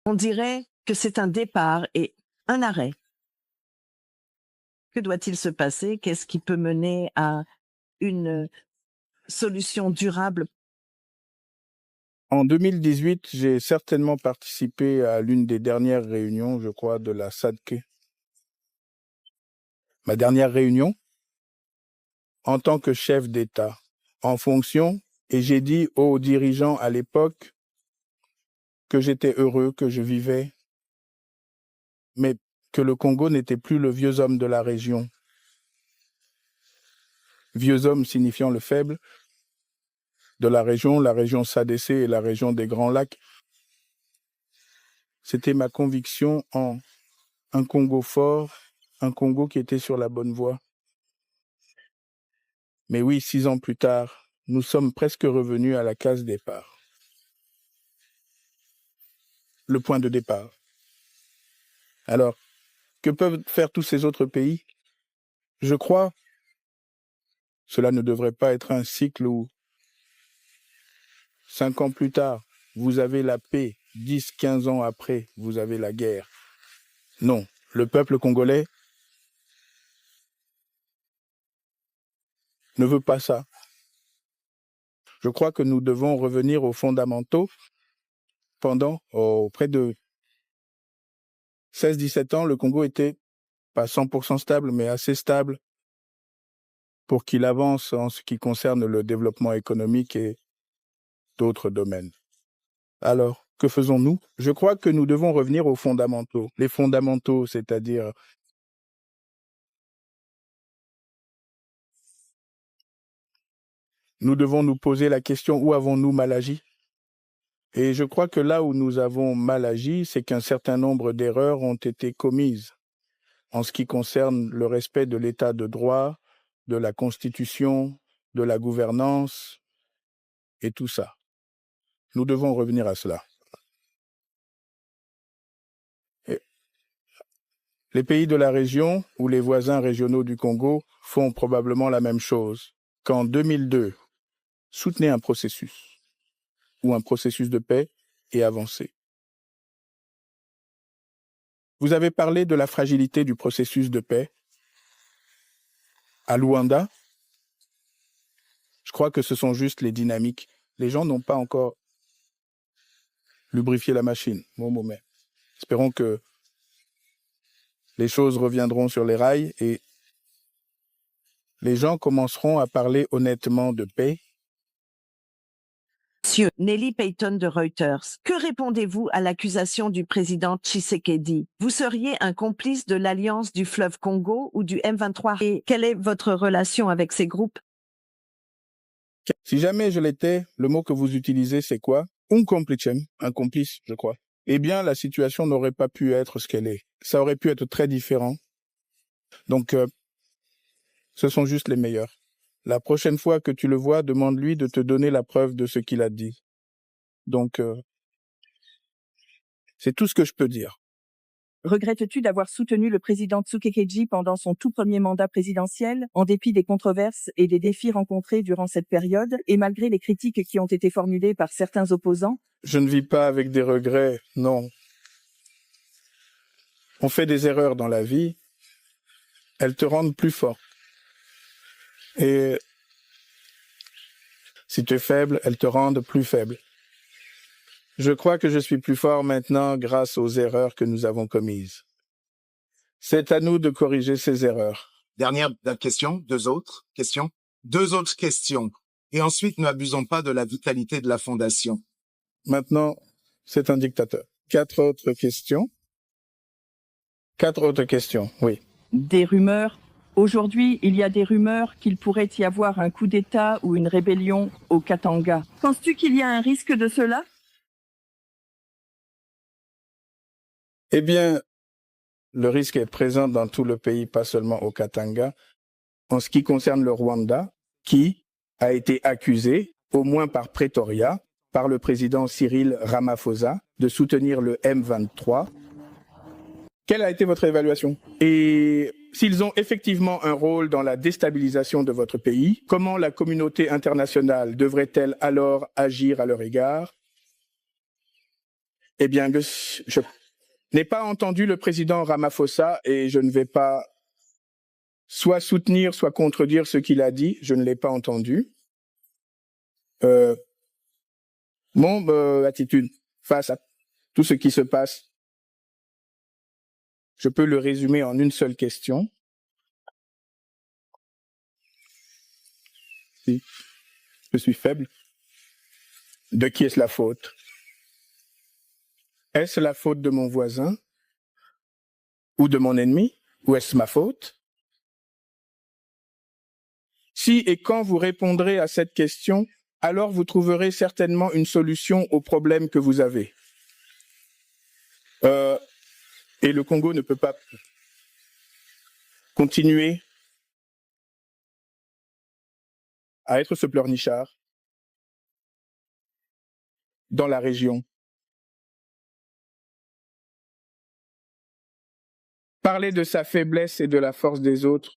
On dirait que c'est un départ et un arrêt. Que doit-il se passer? Qu'est-ce qui peut mener à une solution durable? En 2018, j'ai certainement participé à l'une des dernières réunions, je crois, de la SADC. Ma dernière réunion en tant que chef d'État en fonction, et j'ai dit aux dirigeants à l'époque que j'étais heureux, que je vivais, mais que le Congo n'était plus le vieux homme de la région. Vieux homme signifiant le faible de la région SADC et la région des Grands Lacs. C'était ma conviction en un Congo fort, un Congo qui était sur la bonne voie. Mais oui, 6 ans plus tard, nous sommes presque revenus à la case départ. Le point de départ. Alors, que peuvent faire tous ces autres pays? Je crois, cela ne devrait pas être un cycle où 5 ans plus tard, vous avez la paix, 10, 15 ans après, vous avez la guerre. Non, le peuple congolais ne veut pas ça. Je crois que nous devons revenir aux fondamentaux pendant près de 16-17 ans, le Congo était pas 100% stable, mais assez stable pour qu'il avance en ce qui concerne le développement économique et d'autres domaines. Alors, que faisons-nous? Je crois que nous devons revenir aux fondamentaux. Les fondamentaux, c'est-à-dire nous devons nous poser la question où avons-nous mal agi? Et je crois que là où nous avons mal agi, c'est qu'un certain nombre d'erreurs ont été commises en ce qui concerne le respect de l'état de droit, de la Constitution, de la gouvernance et tout ça. Nous devons revenir à cela. Et les pays de la région ou les voisins régionaux du Congo font probablement la même chose. Qu'en 2002, soutenez un processus ou un processus de paix et avancez. Vous avez parlé de la fragilité du processus de paix. À Luanda, je crois que ce sont juste les dynamiques. Les gens n'ont pas encore lubrifié la machine. Bon moment. Espérons que les choses reviendront sur les rails et les gens commenceront à parler honnêtement de paix. Monsieur Nelly Payton de Reuters, que répondez-vous à l'accusation du président Tshisekedi? Vous seriez un complice de l'Alliance du fleuve Congo ou du M23 et quelle est votre relation avec ces groupes? Si jamais je l'étais, le mot que vous utilisez, c'est quoi? Un complicem, un complice, je crois. Eh bien, la situation n'aurait pas pu être ce qu'elle est. Ça aurait pu être très différent. Donc, ce sont juste les meilleurs. La prochaine fois que tu le vois, demande-lui de te donner la preuve de ce qu'il a dit. Donc, c'est tout ce que je peux dire. Regrettes-tu d'avoir soutenu le président Tshisekedi pendant son tout premier mandat présidentiel, en dépit des controverses et des défis rencontrés durant cette période, et malgré les critiques qui ont été formulées par certains opposants? Je ne vis pas avec des regrets, non. On fait des erreurs dans la vie, elles te rendent plus fort. Et si tu es faible, elles te rendent plus faible. Je crois que je suis plus fort maintenant grâce aux erreurs que nous avons commises. C'est à nous de corriger ces erreurs. Dernière question, deux autres questions. Deux autres questions. Et ensuite, n'abusons pas de la vitalité de la fondation. Maintenant, c'est un dictateur. 4 autres questions. 4 autres questions, oui. Des rumeurs. Aujourd'hui, il y a des rumeurs qu'il pourrait y avoir un coup d'État ou une rébellion au Katanga. Penses-tu qu'il y a un risque de cela? Eh bien, le risque est présent dans tout le pays, pas seulement au Katanga. En ce qui concerne le Rwanda, qui a été accusé, au moins par Pretoria, par le président Cyril Ramaphosa, de soutenir le M23. Quelle a été votre évaluation? Et s'ils ont effectivement un rôle dans la déstabilisation de votre pays, comment la communauté internationale devrait-elle alors agir à leur égard? Eh bien, je n'ai pas entendu le président Ramaphosa et je ne vais pas soit soutenir, soit contredire ce qu'il a dit. Je ne l'ai pas entendu. Mon attitude face à tout ce qui se passe, je peux le résumer en une seule question. Si je suis faible, de qui est-ce la faute? Est-ce la faute de mon voisin ou de mon ennemi, ou est-ce ma faute? Si et quand vous répondrez à cette question, alors vous trouverez certainement une solution au problème que vous avez. Et le Congo ne peut pas continuer à être ce pleurnichard dans la région. Parler de sa faiblesse et de la force des autres